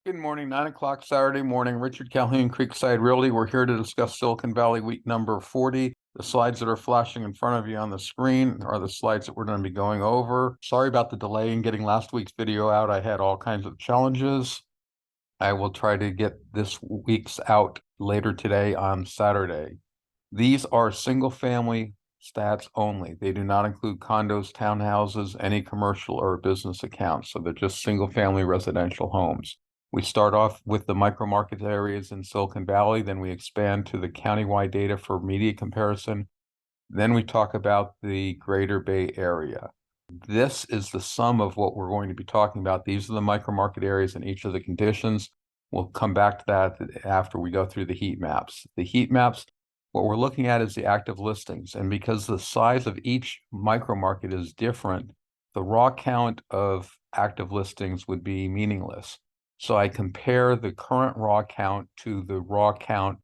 Good morning, 9 o'clock Saturday morning. Richard Calhoun, Creekside Realty. We're here to discuss Silicon Valley week number 40. The slides that are flashing in front of you on the screen are the slides that we're going to be going over. Sorry about the delay in getting last week's video out. I had all kinds of challenges. I will try to get this week's out later today on Saturday. These are single family stats only. They do not include condos, townhouses, any commercial or business accounts. So they're just single family residential homes. We start off with the micro market areas in Silicon Valley, then we expand to the countywide data for media comparison. Then we talk about the Greater Bay Area. This is the sum of what we're going to be talking about. These are the micro market areas and each of the conditions. We'll come back to that after we go through the heat maps. The heat maps, what we're looking at is the active listings. And because the size of each micro market is different, the raw count of active listings would be meaningless. So I compare the current raw count to the raw count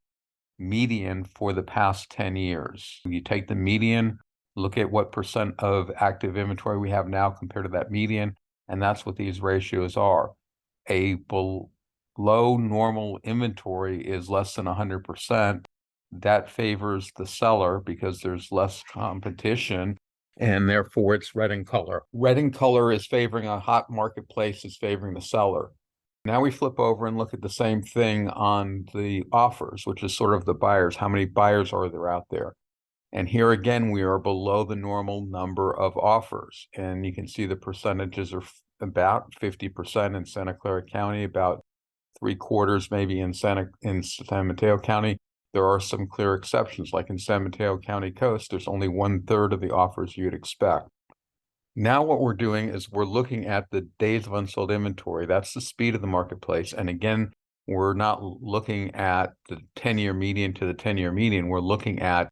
median for the past 10 years. You take the median, look at what percent of active inventory we have now compared to that median, and that's what these ratios are. A below normal inventory is less than 100%. That favors the seller because there's less competition, and therefore it's red in color. Red in color is favoring a hot marketplace, is favoring the seller. Now we flip over and look at the same thing on the offers, which is sort of the buyers. How many buyers are there out there? And here again, we are below the normal number of offers. And you can see the percentages are about 50% in Santa Clara County, about 3/4 maybe in San Mateo County. There are some clear exceptions, like in San Mateo County Coast, there's only 1/3 of the offers you'd expect. Now what we're doing is we're looking at the days of unsold inventory. That's the speed of the marketplace. And again, we're not looking at the 10-year median to the 10-year median. We're looking at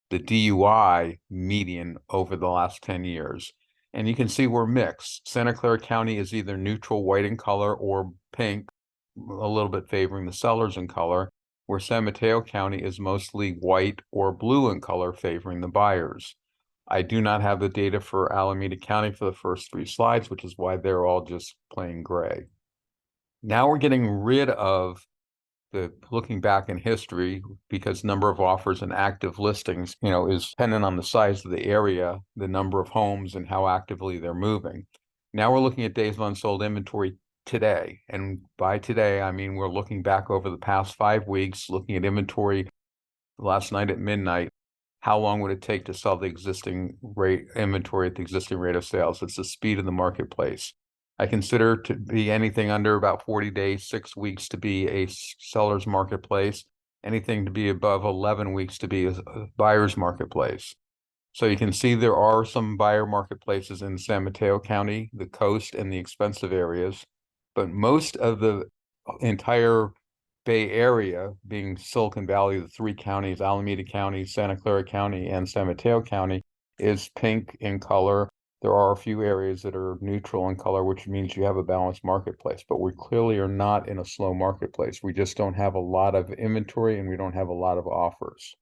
the DUI median over the last 10 years. And you can see we're mixed. Santa Clara County is either neutral white in color or pink, a little bit favoring the sellers in color, where San Mateo County is mostly white or blue in color favoring the buyers. I do not have the data for Alameda County for the first 3 slides, which is why they're all just plain gray. Now we're getting rid of the looking back in history because number of offers and active listings, is dependent on the size of the area, the number of homes, and how actively they're moving. Now we're looking at days of unsold inventory today. And by today, I mean we're looking back over the past 5 weeks, looking at inventory last night at midnight. How long would it take to sell the existing rate inventory at the existing rate of sales? It's the speed of the marketplace. I consider to be anything under about 40 days, 6 weeks to be a seller's marketplace, anything to be above 11 weeks to be a buyer's marketplace. So you can see there are some buyer marketplaces in San Mateo County, the coast, and the expensive areas, but most of the entire Bay Area, being Silicon Valley, the 3 counties, Alameda County, Santa Clara County, and San Mateo County, is pink in color. There are a few areas that are neutral in color, which means you have a balanced marketplace, but we clearly are not in a slow marketplace. We just don't have a lot of inventory and we don't have a lot of offers.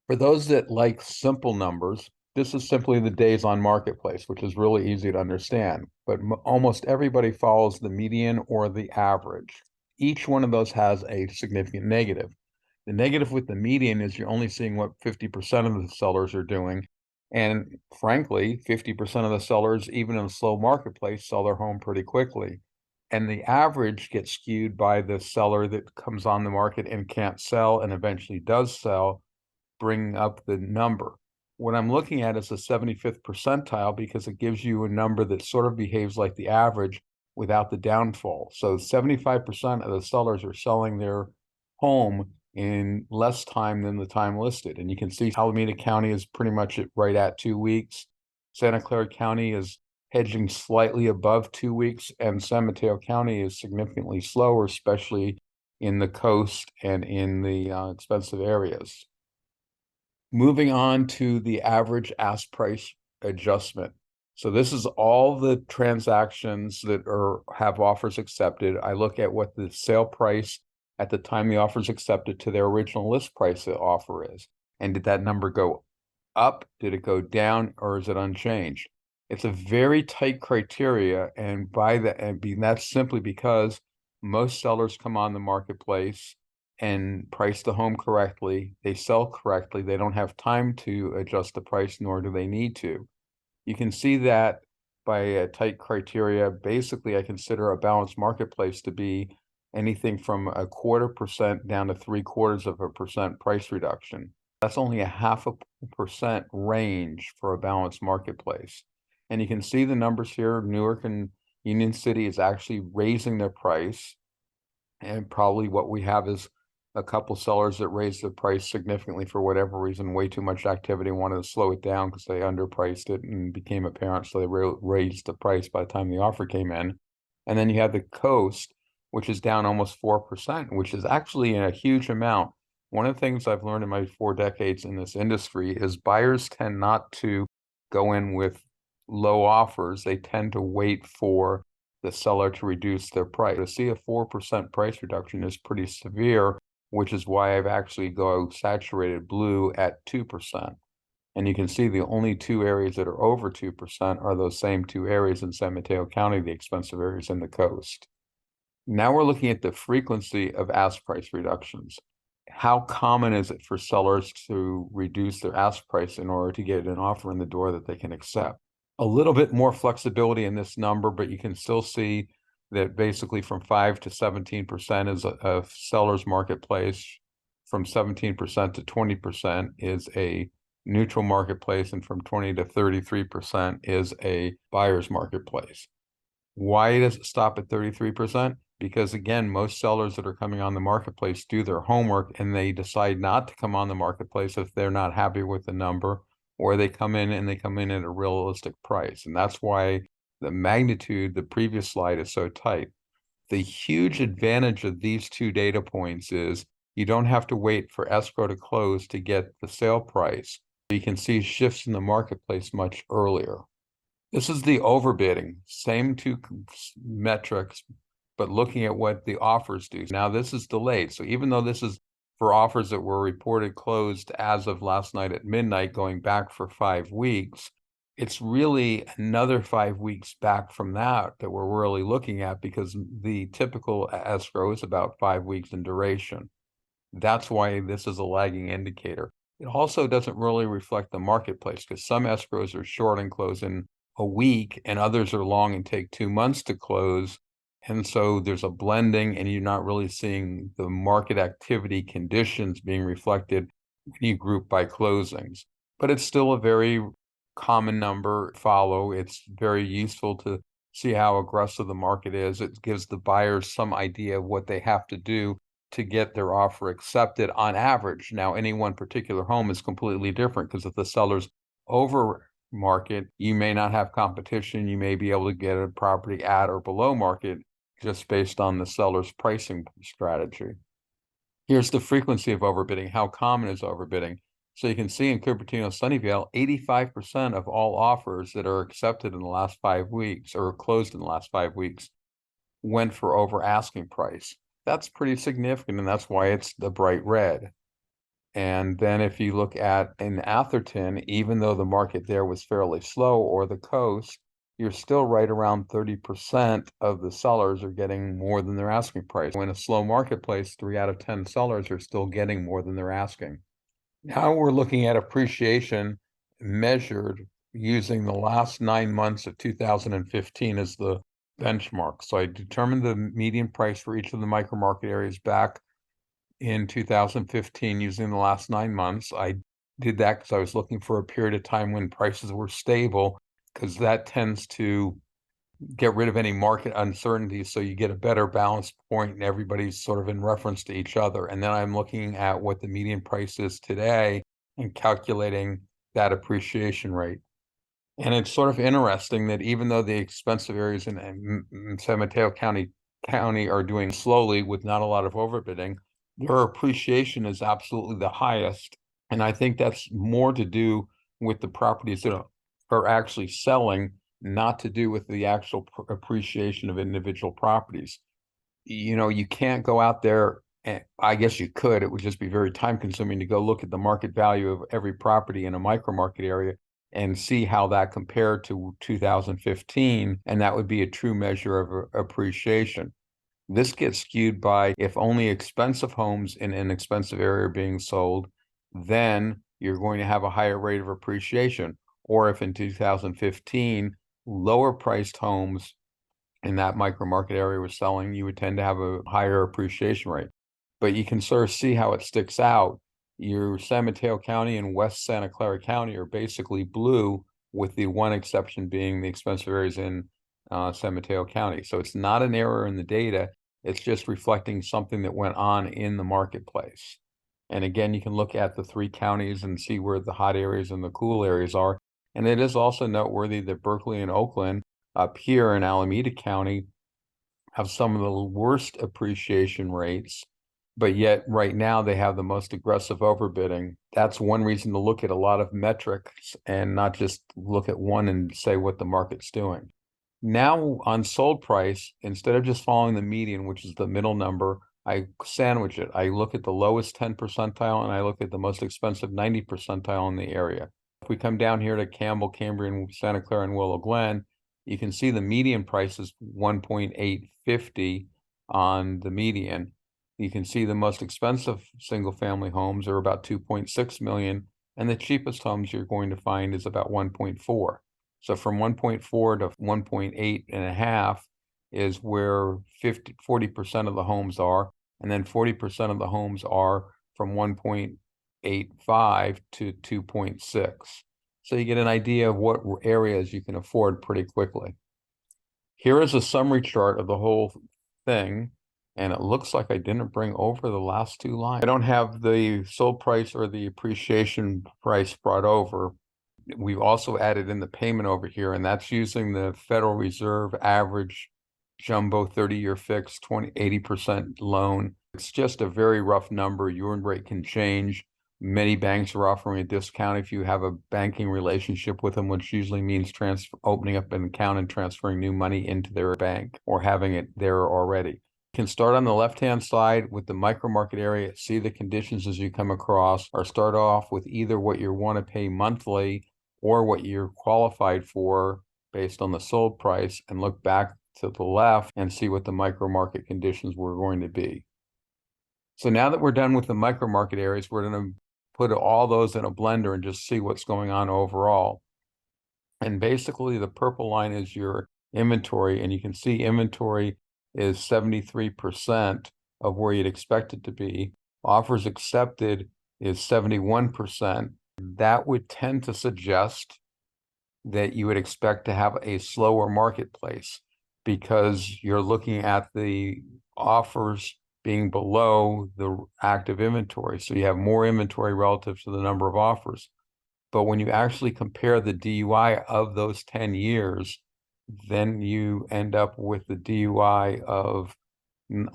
For those that like simple numbers, this is simply the days on marketplace, which is really easy to understand, but almost everybody follows the median or the average. Each one of those has a significant negative. The negative with the median is you're only seeing what 50% of the sellers are doing. And frankly, 50% of the sellers, even in a slow marketplace, sell their home pretty quickly. And the average gets skewed by the seller that comes on the market and can't sell and eventually does sell, bringing up the number. What I'm looking at is the 75th percentile because it gives you a number that sort of behaves like the average without the downfall. So 75% of the sellers are selling their home in less time than the time listed. And you can see Alameda County is pretty much right at 2 weeks. Santa Clara County is hedging slightly above 2 weeks, and San Mateo County is significantly slower, especially in the coast and in the expensive areas. Moving on to the average ask price adjustment. So this is all the transactions that have offers accepted. I look at what the sale price at the time the offer is accepted to their original list price the offer is. And did that number go up? Did it go down? Or is it unchanged? It's a very tight criteria. And that's simply because Most sellers come on the marketplace and price the home correctly. They sell correctly. They don't have time to adjust the price, nor do they need to. You can see that by a tight criteria. Basically, I consider a balanced marketplace to be anything from 0.25% down to 0.75% price reduction. That's only a 0.5% range for a balanced marketplace. And you can see the numbers here. Newark and Union City is actually raising their price. And probably what we have is a couple sellers that raised the price significantly for whatever reason, way too much activity, wanted to slow it down because they underpriced it and became apparent. So they raised the price by the time the offer came in. And then you have the coast, which is down almost 4%, which is actually a huge amount. One of the things I've learned in my 4 decades in this industry is buyers tend not to go in with low offers. They tend to wait for the seller to reduce their price. To see a 4% price reduction is pretty severe, which is why I've actually go saturated blue at 2%. And you can see the only 2 areas that are over 2% are those same 2 areas in San Mateo County, the expensive areas in the coast. Now we're looking at the frequency of ask price reductions. How common is it for sellers to reduce their ask price in order to get an offer in the door that they can accept? A little bit more flexibility in this number, but you can still see that basically from 5 to 17% is a seller's marketplace, from 17% to 20% is a neutral marketplace, and from 20 to 33% is a buyer's marketplace. Why does it stop at 33%? Because again, most sellers that are coming on the marketplace do their homework and they decide not to come on the marketplace if they're not happy with the number, or they come in at a realistic price. And that's why the magnitude, the previous slide, is so tight. The huge advantage of these 2 data points is you don't have to wait for escrow to close to get the sale price. You can see shifts in the marketplace much earlier. This is the overbidding, same 2 metrics, but looking at what the offers do. Now this is delayed. So even though this is for offers that were reported closed as of last night at midnight, going back for 5 weeks, it's really another 5 weeks back from that we're really looking at, because the typical escrow is about 5 weeks in duration. That's why this is a lagging indicator. It also doesn't really reflect the marketplace, because some escrows are short and close in a week and others are long and take 2 months to close. And so there's a blending and you're not really seeing the market activity conditions being reflected when you group by closings. But it's still a very common number to follow. It's very useful to see how aggressive the market is. It gives the buyers some idea of what they have to do to get their offer accepted on average. Now, any one particular home is completely different, because if the seller's over market, you may not have competition. You may be able to get a property at or below market just based on the seller's pricing strategy. Here's the frequency of overbidding. How common is overbidding? So you can see in Cupertino, Sunnyvale, 85% of all offers that are accepted in the last 5 weeks or closed in the last 5 weeks went for over asking price. That's pretty significant, and that's why it's the bright red. And then if you look at in Atherton, even though the market there was fairly slow, or the coast, you're still right around 30% of the sellers are getting more than their asking price. In a slow marketplace, 3 out of 10 sellers are still getting more than they're asking. Now we're looking at appreciation measured using the last 9 months of 2015 as the benchmark. So I determined the median price for each of the micro market areas back in 2015 using the last 9 months. I did that because I was looking for a period of time when prices were stable, because that tends to get rid of any market uncertainty, so you get a better balance point and everybody's sort of in reference to each other. And then I'm looking at what the median price is today and calculating that appreciation rate. And it's sort of interesting that even though the expensive areas in San Mateo County are doing slowly with not a lot of overbidding, their appreciation is absolutely the highest. And I think that's more to do with the properties that are actually selling, not to do with the actual appreciation of individual properties. You know, you can't go out there, and I guess you could, it would just be very time consuming to go look at the market value of every property in a micro market area and see how that compared to 2015, and that would be a true measure of appreciation. This gets skewed by if only expensive homes in an inexpensive area are being sold, then you're going to have a higher rate of appreciation. Or if in 2015, lower priced homes in that micro market area were selling, you would tend to have a higher appreciation rate. But you can sort of see how it sticks out. Your San Mateo County and West Santa Clara County are basically blue, with the one exception being the expensive areas in San Mateo County. So it's not an error in the data. It's just reflecting something that went on in the marketplace. And again, you can look at the three counties and see where the hot areas and the cool areas are. And it is also noteworthy that Berkeley and Oakland up here in Alameda County have some of the worst appreciation rates, but yet right now they have the most aggressive overbidding. That's one reason to look at a lot of metrics and not just look at one and say what the market's doing. Now on sold price, instead of just following the median, which is the middle number, I sandwich it. I look at the lowest 10 percentile and I look at the most expensive 90 percentile in the area. If we come down here to Campbell, Cambrian, Santa Clara, and Willow Glen, you can see the median price is 1.850 on the median. You can see the most expensive single family homes are about 2.6 million, and the cheapest homes you're going to find is about 1.4. So from 1.4 to 1.8 and a half is where 40% of the homes are, and then 40% of the homes are from 1.85 to 2.6. So you get an idea of what areas you can afford pretty quickly. Here is a summary chart of the whole thing, and it looks like I didn't bring over the last two lines. I don't have the sold price or the appreciation price brought over. We've also added in the payment over here, and that's using the Federal Reserve average jumbo 30-year fixed 80% loan. It's just a very rough number. Your rate can change. Many banks are offering a discount if you have a banking relationship with them, which usually means opening up an account and transferring new money into their bank or having it there already. You can start on the left-hand side with the micro market area, see the conditions as you come across, or start off with either what you want to pay monthly or what you're qualified for based on the sold price, and look back to the left and see what the micro market conditions were going to be. So now that we're done with the micro market areas, we're going to put all those in a blender and just see what's going on overall. And basically the purple line is your inventory, and you can see inventory is 73% of where you'd expect it to be. Offers accepted is 71%. That would tend to suggest that you would expect to have a slower marketplace because you're looking at the offers being below the active inventory. So you have more inventory relative to the number of offers. But when you actually compare the DUI of those 10 years, then you end up with the DUI of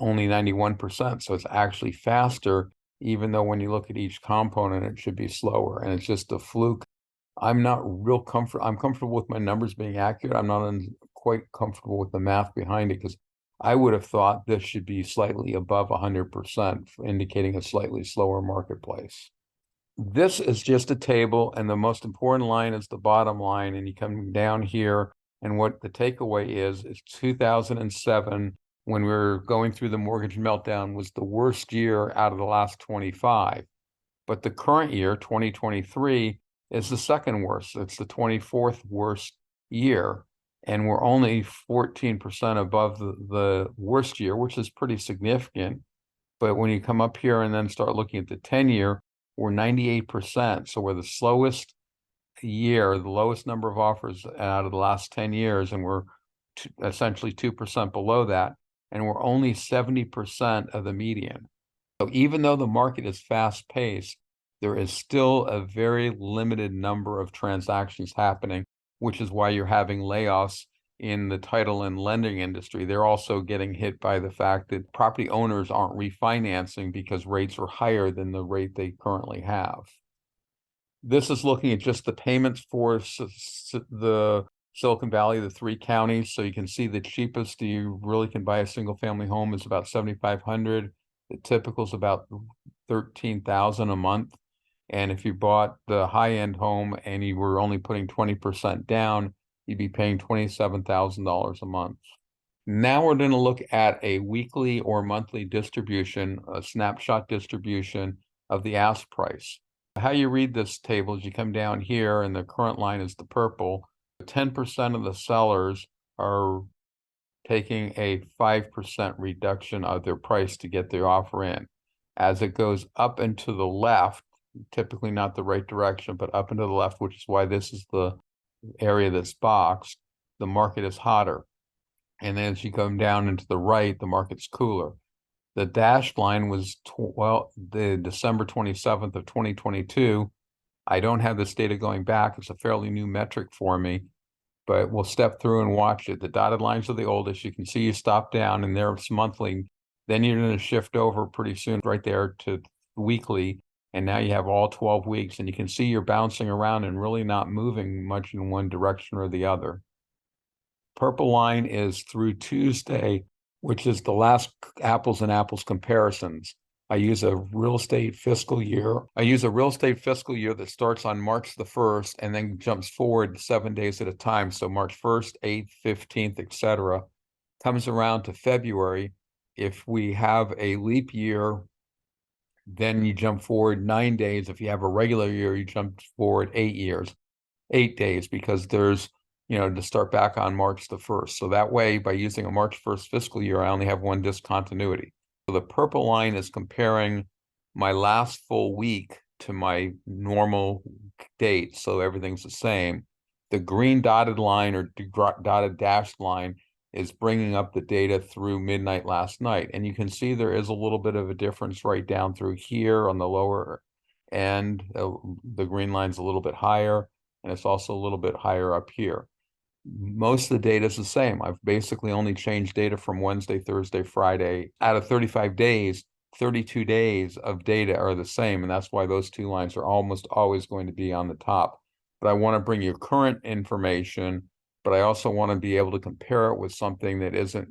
only 91%. So it's actually faster, even though when you look at each component, it should be slower. And it's just a fluke. I'm not real comfortable. I'm comfortable with my numbers being accurate. I'm not quite comfortable with the math behind it, because I would have thought this should be slightly above 100%, indicating a slightly slower marketplace. This is just a table, and the most important line is the bottom line, and you come down here, and what the takeaway is 2007, when we were going through the mortgage meltdown, was the worst year out of the last 25. But the current year, 2023, is the second worst. It's the 24th worst year, and we're only 14% above the worst year, which is pretty significant. But when you come up here and then start looking at the 10-year, we're 98%. So we're the slowest year, the lowest number of offers out of the last 10 years, and we're essentially 2% below that, and we're only 70% of the median. So even though the market is fast-paced, there is still a very limited number of transactions happening, which is why you're having layoffs in the title and lending industry. They're also getting hit by the fact that property owners aren't refinancing because rates are higher than the rate they currently have. This is looking at just the payments for the Silicon Valley, the three counties. So you can see the cheapest you really can buy a single family home is about $7,500. The typical is about $13,000 a month. And if you bought the high-end home and you were only putting 20% down, you'd be paying $27,000 a month. Now we're going to look at a weekly or monthly distribution, a snapshot distribution of the ask price. How you read this table is you come down here and the current line is the purple. 10% of the sellers are taking a 5% reduction of their price to get their offer in. As it goes up and to the left, typically not the right direction, but up and to the left, which is why this is the area that's boxed, the market is hotter. And as you come down into the right, the market's cooler. The dashed line was, the December 27th of 2022. I don't have this data going back. It's a fairly new metric for me, but we'll step through and watch it. The dotted lines are the oldest. You can see you stop down and there's monthly. Then you're going to shift over pretty soon right there to weekly. And now you have all 12 weeks and you can see you're bouncing around and really not moving much in one direction or the other. Purple line is through Tuesday, which is the last apples and apples comparisons. I use a real estate fiscal year. I use a real estate fiscal year that starts on March the 1st and then jumps forward 7 days at a time. So March 1st, 8th, 15th, etc. Comes around to February. If we have a leap year, then you jump forward 9 days. If you have a regular year, you jump forward 8 days, because there's, to start back on March the 1st. So that way, by using a March 1st fiscal year, I only have one discontinuity. So the purple line is comparing my last full week to my normal date. So everything's the same. The green dotted line or dotted dashed line is bringing up the data through midnight last night. And you can see there is a little bit of a difference right down through here on the lower end. The green line's a little bit higher, and it's also a little bit higher up here. Most of the data is the same. I've basically only changed data from Wednesday, Thursday, Friday. Out of 35 days, 32 days of data are the same, and that's why those two lines are almost always going to be on the top. But I want to bring you current information, but I also want to be able to compare it with something that isn't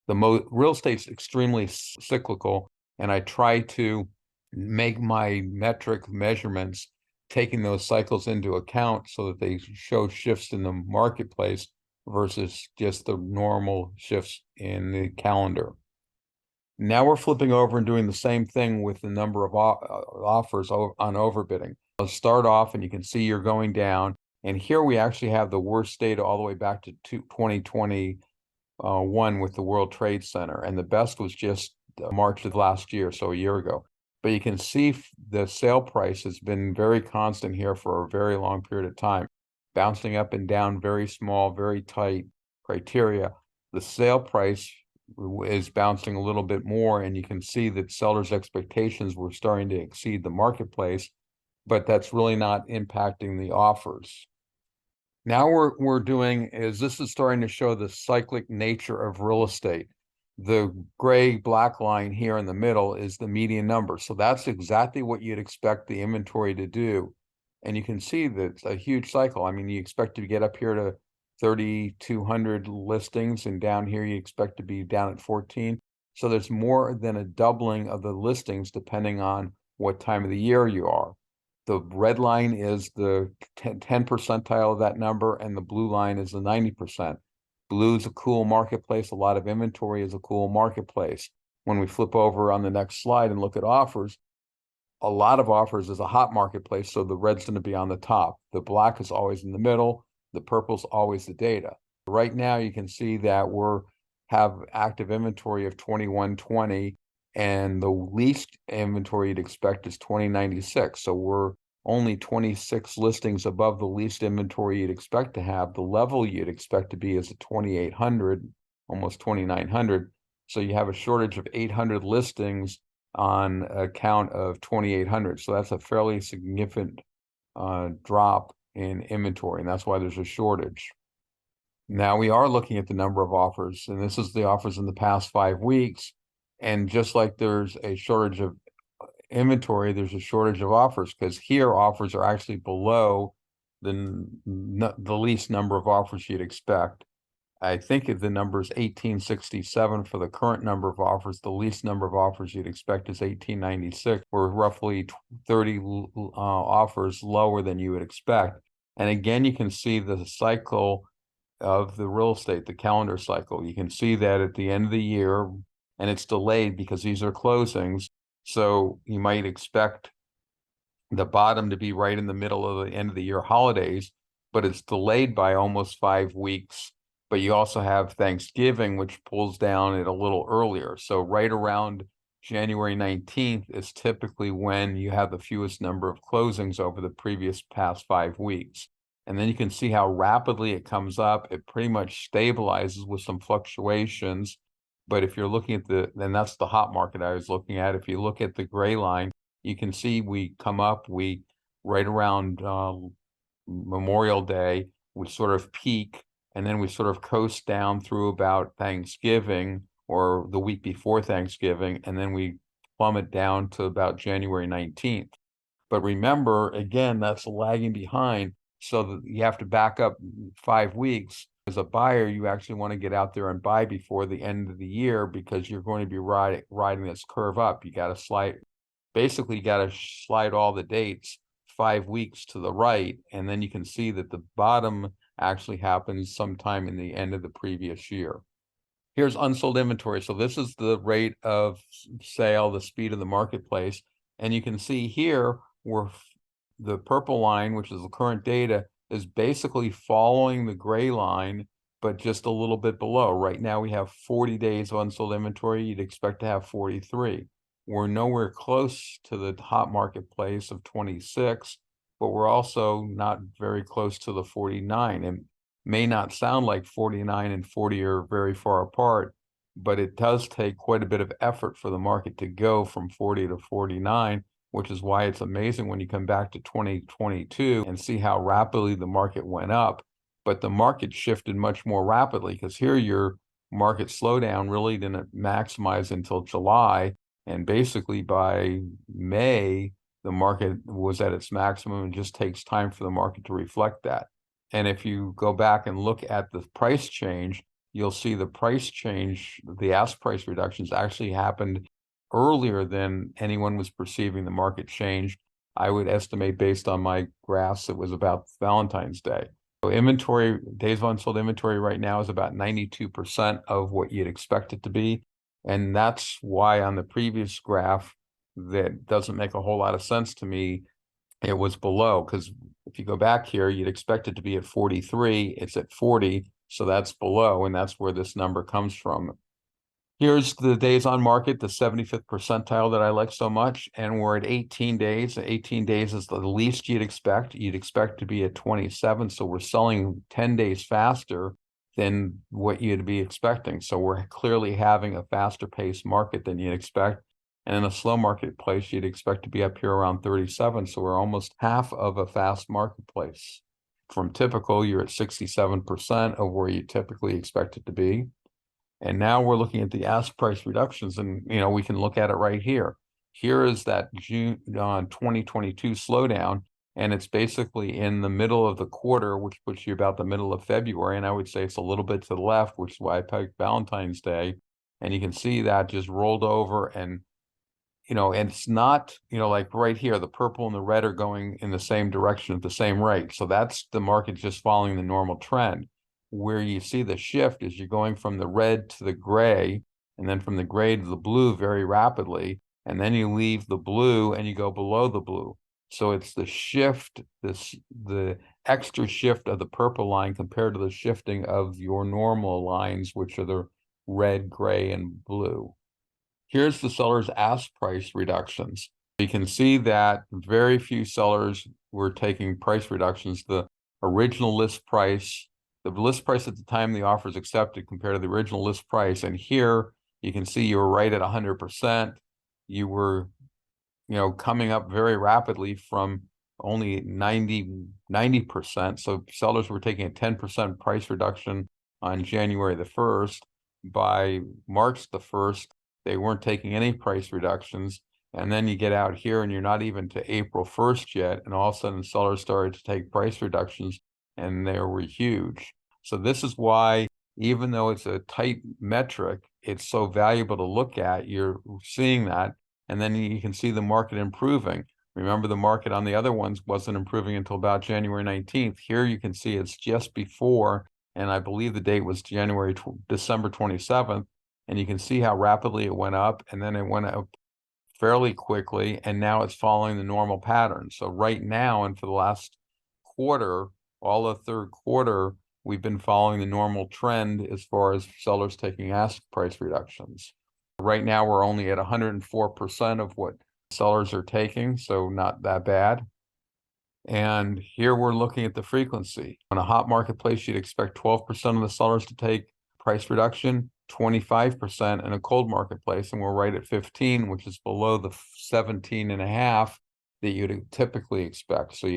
real estate's extremely cyclical, and I try to make my metric measurements taking those cycles into account so that they show shifts in the marketplace versus just the normal shifts in the calendar. Now we're flipping over and doing the same thing with the number of offers on overbidding. I'll start off and you can see you're going down. And here we actually have the worst data all the way back to 2021 with the World Trade Center. And the best was just March of last year, so a year ago. But you can see the sale price has been very constant here for a very long period of time, bouncing up and down, very small, very tight criteria. The sale price is bouncing a little bit more, and you can see that sellers' expectations were starting to exceed the marketplace, but that's really not impacting the offers. Now we're doing is this is starting to show the cyclic nature of real estate. The gray black line here in the middle is the median number. So that's exactly what you'd expect the inventory to do. And you can see that it's a huge cycle. I mean, you expect to get up here to 3,200 listings, and down here you expect to be down at 14. So there's more than a doubling of the listings depending on what time of the year you are. The red line is the 10 percentile of that number, and the blue line is the 90%. Blue is a cool marketplace. A lot of inventory is a cool marketplace. When we flip over on the next slide and look at offers, a lot of offers is a hot marketplace, so the red's going to be on the top. The black is always in the middle. The purple's always the data. Right now, you can see that have active inventory of 2120, and the least inventory you'd expect is 2096. So we're only 26 listings above the least inventory you'd expect to have. The level you'd expect to be is at 2,800, almost 2,900. So you have a shortage of 800 listings on a count of 2,800. So that's a fairly significant drop in inventory, and that's why there's a shortage. Now we are looking at the number of offers, and this is the offers in the past 5 weeks. And just like there's a shortage of inventory, there's a shortage of offers, because here offers are actually below the least number of offers you'd expect. I think if the number is 1867 for the current number of offers, the least number of offers you'd expect is 1896. We're roughly 30 offers lower than you would expect. And again, you can see the cycle of the real estate, the calendar cycle. You can see that at the end of the year, and it's delayed because these are closings. So you might expect the bottom to be right in the middle of the end of the year holidays, but it's delayed by almost 5 weeks. But you also have Thanksgiving, which pulls down it a little earlier. So right around January 19th is typically when you have the fewest number of closings over the previous past 5 weeks. And then you can see how rapidly it comes up. It pretty much stabilizes with some fluctuations. But if you're looking at then that's the hot market I was looking at. If you look at the gray line, you can see we come up, right around Memorial Day, we sort of peak, and then we sort of coast down through about Thanksgiving or the week before Thanksgiving, and then we plummet down to about January 19th. But remember, again, that's lagging behind, so that you have to back up 5 weeks. As a buyer, you actually want to get out there and buy before the end of the year because you're going to be riding this curve up. You got to basically got to slide all the dates 5 weeks to the right, and then you can see that the bottom actually happens sometime in the end of the previous year. Here's unsold inventory. So this is the rate of sale, the speed of the marketplace. And you can see here where the purple line, which is the current data, is basically following the gray line, but just a little bit below. Right now we have 40 days of unsold inventory. You'd expect to have 43. We're nowhere close to the hot marketplace of 26, but we're also not very close to the 49. And may not sound like 49 and 40 are very far apart, but it does take quite a bit of effort for the market to go from 40 to 49, which is why it's amazing when you come back to 2022 and see how rapidly the market went up. But the market shifted much more rapidly because here your market slowdown really didn't maximize until July. And basically by May, the market was at its maximum, and just takes time for the market to reflect that. And if you go back and look at the price change, you'll see the price change, the ask price reductions actually happened earlier than anyone was perceiving the market change. I would estimate, based on my graphs, it was about Valentine's Day. So inventory, days of unsold inventory right now is about 92% of what you'd expect it to be. And that's why on the previous graph, that doesn't make a whole lot of sense to me, it was below, because if you go back here, you'd expect it to be at 43. It's at 40, so that's below, and that's where this number comes from. Here's the days on market, the 75th percentile that I like so much, and we're at 18 days. 18 days is the least you'd expect. You'd expect to be at 27, so we're selling 10 days faster than what you'd be expecting. So we're clearly having a faster paced market than you'd expect. And in a slow marketplace, you'd expect to be up here around 37. So we're almost half of a fast marketplace. From typical, you're at 67% of where you typically expect it to be. And now we're looking at the ask price reductions, and we can look at it right here. Here is that June 2022 slowdown, and it's basically in the middle of the quarter, which puts you about the middle of February. And I would say it's a little bit to the left, which is why I picked Valentine's Day. And you can see that just rolled over, and and it's not, like right here, the purple and the red are going in the same direction at the same rate. So that's the market just following the normal trend. Where you see the shift is you're going from the red to the gray, and then from the gray to the blue very rapidly. And then you leave the blue and you go below the blue. So it's the shift, the extra shift of the purple line compared to the shifting of your normal lines, which are the red, gray, and blue. Here's the seller's ask price reductions. You can see that very few sellers were taking price reductions. The original list price, the list price at the time the offer is accepted compared to the original list price. And here you can see you were right at 100%. You were, coming up very rapidly from only 90%. So sellers were taking a 10% price reduction on January the 1st. By March the 1st, they weren't taking any price reductions. And then you get out here and you're not even to April 1st yet. And all of a sudden sellers started to take price reductions, and they were huge. So this is why, even though it's a tight metric, it's so valuable to look at. You're seeing that, and then you can see the market improving. Remember, the market on the other ones wasn't improving until about January 19th. Here you can see it's just before, and I believe the date was December 27th, and you can see how rapidly it went up, and then it went up fairly quickly, and now it's following the normal pattern. So right now, and for the last quarter, all the third quarter, we've been following the normal trend as far as sellers taking ask price reductions. Right now, we're only at 104% of what sellers are taking, so not that bad. And here we're looking at the frequency. On a hot marketplace, you'd expect 12% of the sellers to take price reduction, 25% in a cold marketplace, and we're right at 15, which is below the 17.5 that you'd typically expect. So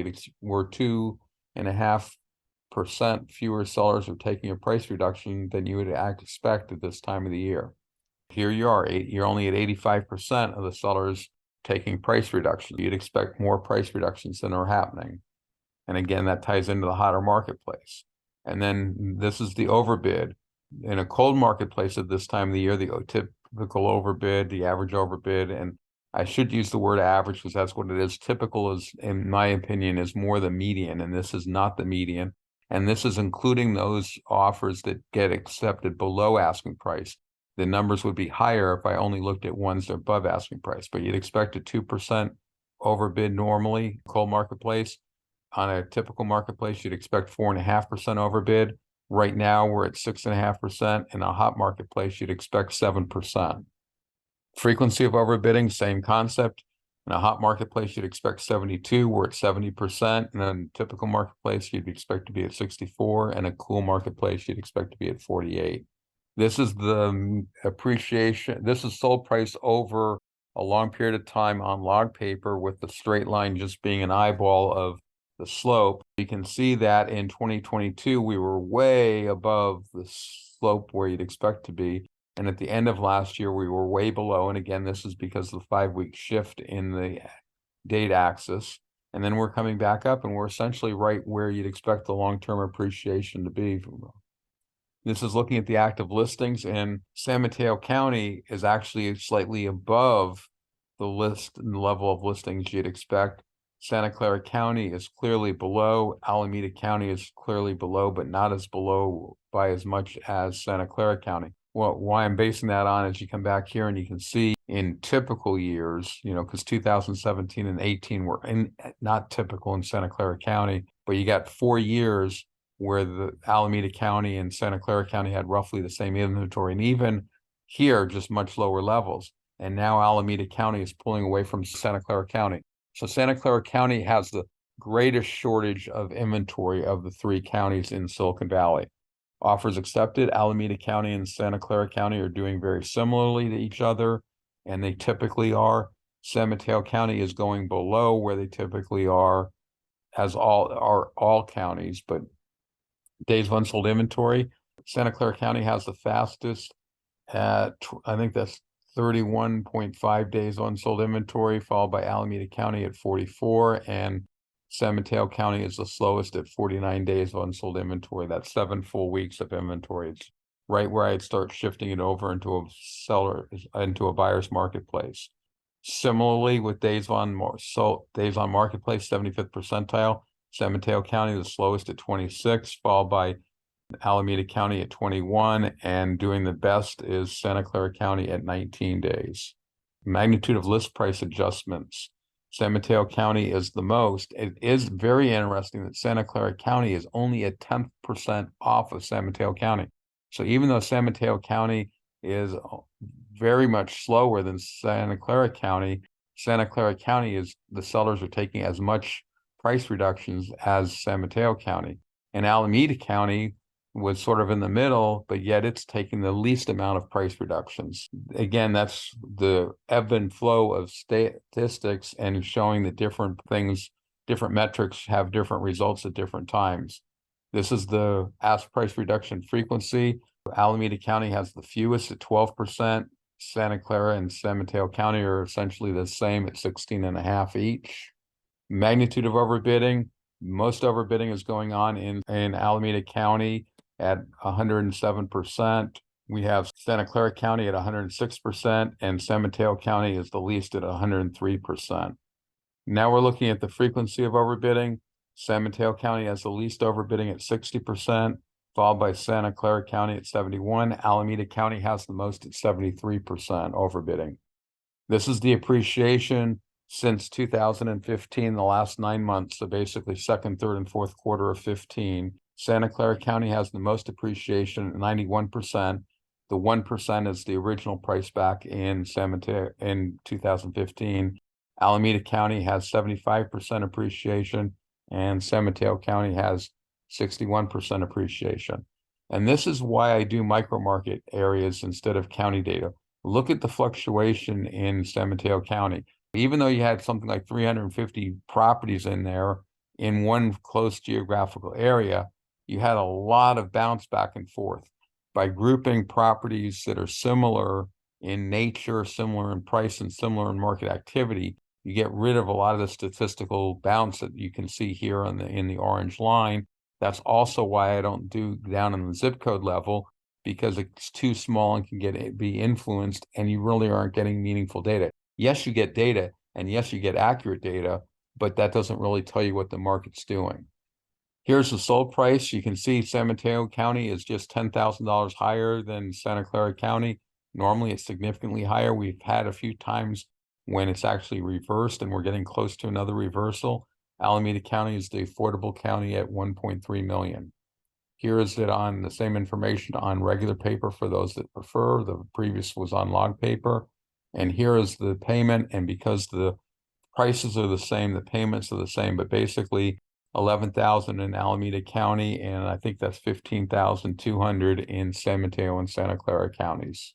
we're 2.5% fewer sellers are taking a price reduction than you would expect at this time of the year. Here you are, you're only at 85% of the sellers taking price reductions. You'd expect more price reductions than are happening. And again, that ties into the hotter marketplace. And then this is the overbid. In a cold marketplace at this time of the year, the typical overbid, the average overbid, and I should use the word average because that's what it is. Typical is, in my opinion, is more the median, and this is not the median. And this is including those offers that get accepted below asking price. The numbers would be higher if I only looked at ones that are above asking price, but you'd expect a 2% overbid normally, cold marketplace. On a typical marketplace, you'd expect 4.5% overbid. Right now, we're at 6.5%. In a hot marketplace, you'd expect 7%. Frequency of overbidding, same concept. In a hot marketplace, you'd expect 72. We're at 70%. And in a typical marketplace, you'd expect to be at 64. And a cool marketplace, you'd expect to be at 48. This is the appreciation. This is sold price over a long period of time on log paper, with the straight line just being an eyeball of the slope. You can see that in 2022, we were way above the slope where you'd expect to be. And at the end of last year, we were way below. And again, this is because of the 5-week shift in the date axis. And then we're coming back up, and we're essentially right where you'd expect the long-term appreciation to be. This is looking at the active listings, and San Mateo County is actually slightly above the level of listings you'd expect. Santa Clara County is clearly below. Alameda County is clearly below, but not as below by as much as Santa Clara County. Well, why I'm basing that on is you come back here and you can see in typical years, because 2017 and 18 were not typical in Santa Clara County, but you got 4 years where the Alameda County and Santa Clara County had roughly the same inventory, and even here, just much lower levels. And now Alameda County is pulling away from Santa Clara County. So Santa Clara County has the greatest shortage of inventory of the 3 counties in Silicon Valley. Offers accepted, Alameda County and Santa Clara County are doing very similarly to each other, and they typically are. San Mateo County is going below where they typically are, as all counties, but days of unsold inventory, Santa Clara County has the fastest at, I think that's 31.5 days of unsold inventory, followed by Alameda County at 44, and San Mateo County is the slowest at 49 days of unsold inventory. That's 7 full weeks of inventory. It's right where I'd start shifting it over into a buyer's marketplace. Similarly, with days on marketplace, 75th percentile, San Mateo County the slowest at 26, followed by Alameda County at 21, and doing the best is Santa Clara County at 19 days. Magnitude of list price adjustments. San Mateo County is the most. It is very interesting that Santa Clara County is only a 10% off of San Mateo County. So even though San Mateo County is very much slower than Santa Clara County is, the sellers are taking as much price reductions as San Mateo County. And Alameda County was sort of in the middle, but yet it's taking the least amount of price reductions. Again, that's the ebb and flow of statistics and showing that different metrics have different results at different times. This is the ask price reduction frequency. Alameda County has the fewest at 12%. Santa Clara and San Mateo County are essentially the same at 16.5 each. Magnitude of overbidding. Most overbidding is going on in Alameda County at 107%. We have Santa Clara County at 106%, and San Mateo County is the least at 103%. Now we're looking at the frequency of overbidding. San Mateo County has the least overbidding at 60%. followed by Santa Clara County at 71. Alameda County has the most at 73% overbidding. This is the appreciation since 2015, the last 9 months, so basically second, third, and fourth quarter of 15. Santa Clara County has the most appreciation at 91%. The 1% is the original price back in San Mateo in 2015. Alameda County has 75% appreciation, and San Mateo County has 61% appreciation. And this is why I do micro market areas instead of county data. Look at the fluctuation in San Mateo County. Even though you had something like 350 properties in there in one close geographical area, you had a lot of bounce back and forth. By grouping properties that are similar in nature, similar in price, and similar in market activity, you get rid of a lot of the statistical bounce that you can see here in the orange line. That's also why I don't do down in the zip code level, because it's too small and can be influenced, and you really aren't getting meaningful data. Yes, you get data, and yes, you get accurate data, but that doesn't really tell you what the market's doing. Here's the sold price. You can see San Mateo County is just $10,000 higher than Santa Clara County. Normally, it's significantly higher. We've had a few times when it's actually reversed, and we're getting close to another reversal. Alameda County is the affordable county at 1.3 million. Here is it on the same information on regular paper for those that prefer. The previous was on log paper. And here is the payment. And because the prices are the same, the payments are the same, but basically 11,000 in Alameda County, and I think that's 15,200 in San Mateo and Santa Clara counties.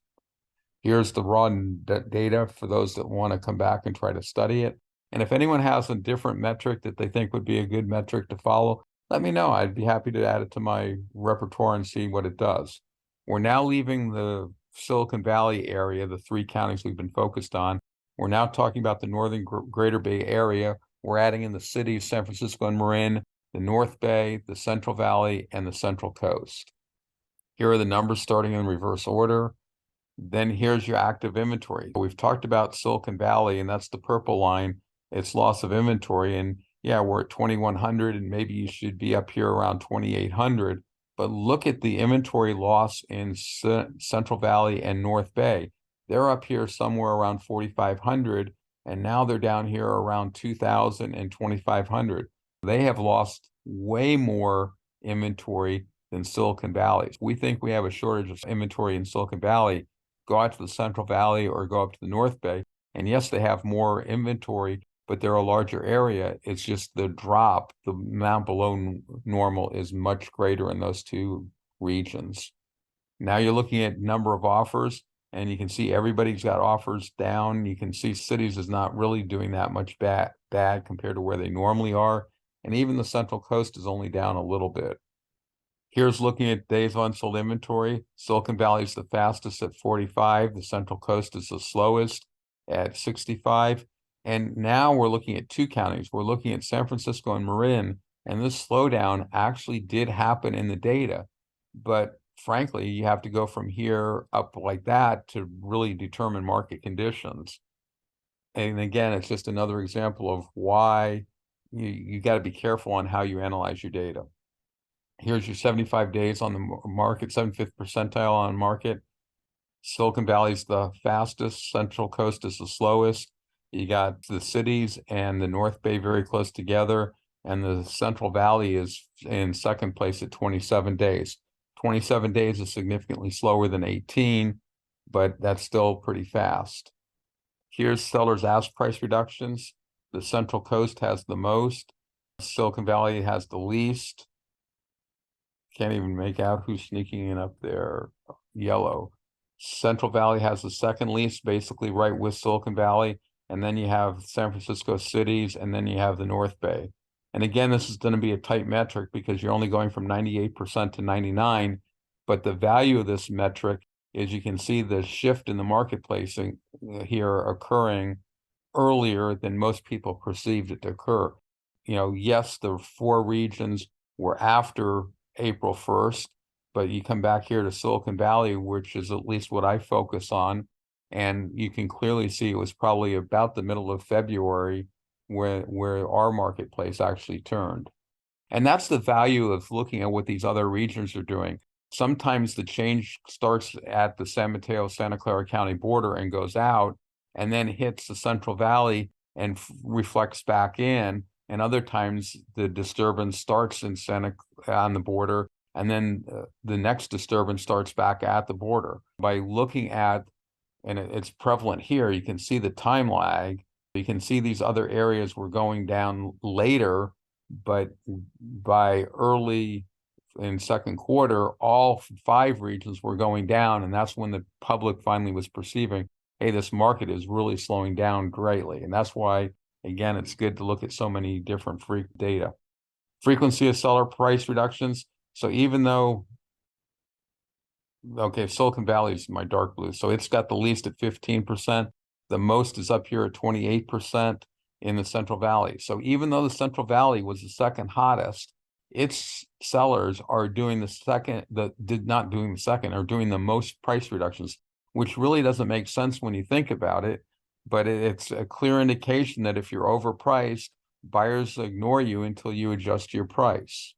Here's the raw data for those that want to come back and try to study it. And if anyone has a different metric that they think would be a good metric to follow, let me know. I'd be happy to add it to my repertoire and see what it does. We're now leaving the Silicon Valley area, the 3 counties we've been focused on. We're now talking about the northern Greater Bay Area. We're adding in the cities, San Francisco and Marin, the North Bay, the Central Valley, and the Central Coast. Here are the numbers starting in reverse order. Then here's your active inventory. We've talked about Silicon Valley, and that's the purple line. It's loss of inventory. And yeah, we're at 2,100, and maybe you should be up here around 2,800. But look at the inventory loss in Central Valley and North Bay. They're up here somewhere around 4,500, and now they're down here around 2,000 and 2,500. They have lost way more inventory than Silicon Valley. We think we have a shortage of inventory in Silicon Valley. Go out to the Central Valley or go up to the North Bay, and yes, they have more inventory, but they're a larger area. It's just the drop, the amount below normal is much greater in those 2 regions. Now you're looking at number of offers, and you can see everybody's got offers down. You can see cities is not really doing that much bad compared to where they normally are. And even the Central Coast is only down a little bit. Here's looking at days on sold inventory. Silicon Valley is the fastest at 45. The Central Coast is the slowest at 65. And now we're looking at 2 counties. We're looking at San Francisco and Marin, and this slowdown actually did happen in the data. But frankly, you have to go from here up like that to really determine market conditions. And again, it's just another example of why you got to be careful on how you analyze your data. Here's your 75 days on the market, 75th percentile on market. Silicon Valley's the fastest, Central Coast is the slowest. You got the cities and the North Bay very close together, and the Central Valley is in second place at 27 days. 27 days is significantly slower than 18, but that's still pretty fast. Here's sellers' ask price reductions. The Central Coast has the most. Silicon Valley has the least. Can't even make out who's sneaking in up there. Yellow. Central Valley has the second least, basically right with Silicon Valley. And then you have San Francisco cities, and then you have the North Bay. And again, this is going to be a tight metric because you're only going from 98% to 99. But the value of this metric is you can see the shift in the marketplace here occurring earlier than most people perceived it to occur. Yes, the 4 regions were after April 1st, but you come back here to Silicon Valley, which is at least what I focus on, and you can clearly see it was probably about the middle of February where our marketplace actually turned. And that's the value of looking at what these other regions are doing. Sometimes the change starts at the San Mateo, Santa Clara County border and goes out and then hits the Central Valley and reflects back in. And other times the disturbance starts in on the border, and then the next disturbance starts back at the border. By looking at, and it's prevalent here, you can see the time lag. You can see these other areas were going down later, but by early in second quarter, all 5 regions were going down, and that's when the public finally was perceiving, hey, this market is really slowing down greatly. And that's why, again, it's good to look at so many different data. Frequency of seller price reductions. So even though, okay, Silicon Valley is my dark blue, so it's got the least at 15%. The most is up here at 28% in the Central Valley. So even though the Central Valley was the second hottest, its sellers are doing not doing the second, are doing the most price reductions, which really doesn't make sense when you think about it. But it's a clear indication that if you're overpriced, buyers ignore you until you adjust your price.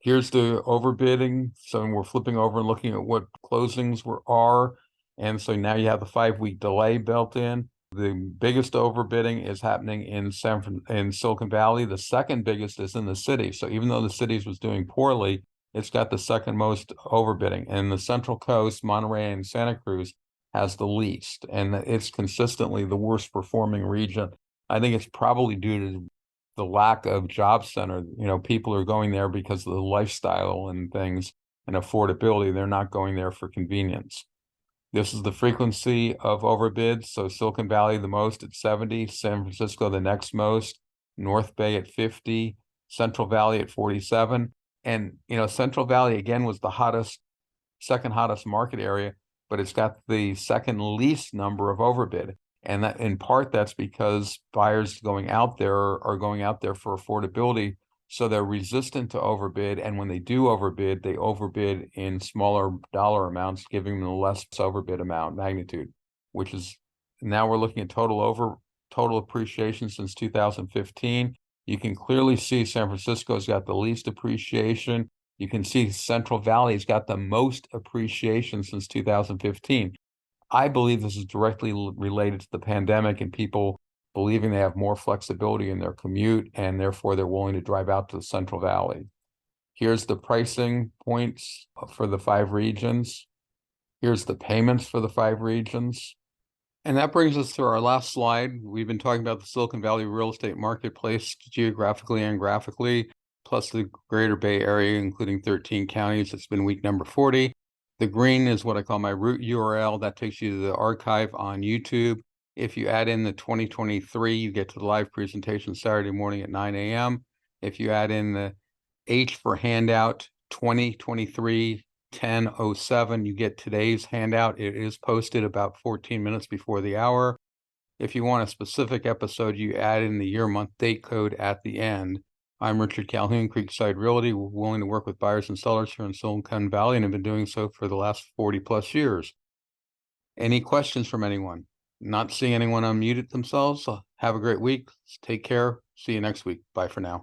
Here's the overbidding. So we're flipping over and looking at what closings are. And so now you have the 5-week delay built in. The biggest overbidding is happening in Silicon Valley. The second biggest is in the city. So even though the cities was doing poorly, it's got the second most overbidding. And the Central Coast, Monterey and Santa Cruz has the least. And it's consistently the worst performing region. I think it's probably due to the lack of job center. People are going there because of the lifestyle and things and affordability. They're not going there for convenience. This is the frequency of overbids. So Silicon Valley, the most at 70, San Francisco, the next most, North Bay at 50, Central Valley at 47. And, Central Valley, again, was the second hottest market area, but it's got the second least number of overbid. And that, in part, that's because buyers going out there are going out there for affordability. So they're resistant to overbid. And when they do overbid, they overbid in smaller dollar amounts, giving them a less overbid amount magnitude, which is now we're looking at total appreciation since 2015. You can clearly see San Francisco's got the least appreciation. You can see Central Valley's got the most appreciation since 2015. I believe this is directly related to the pandemic and people believing they have more flexibility in their commute, and therefore they're willing to drive out to the Central Valley. Here's the pricing points for the 5 regions. Here's the payments for the 5 regions. And that brings us to our last slide. We've been talking about the Silicon Valley real estate marketplace geographically and graphically, plus the greater Bay Area, including 13 counties. It's been week number 40. The green is what I call my root URL. That takes you to the archive on YouTube. If you add in the 2023, you get to the live presentation Saturday morning at 9 a.m. If you add in the H for handout 2023-10-07, you get today's handout. It is posted about 14 minutes before the hour. If you want a specific episode, you add in the year, month, date code at the end. I'm Richard Calhoun, Creekside Realty. We're willing to work with buyers and sellers here in Silicon Valley and have been doing so for the last 40 plus years. Any questions from anyone? Not seeing anyone unmuted themselves. Have a great week. Take care. See you next week. Bye for now.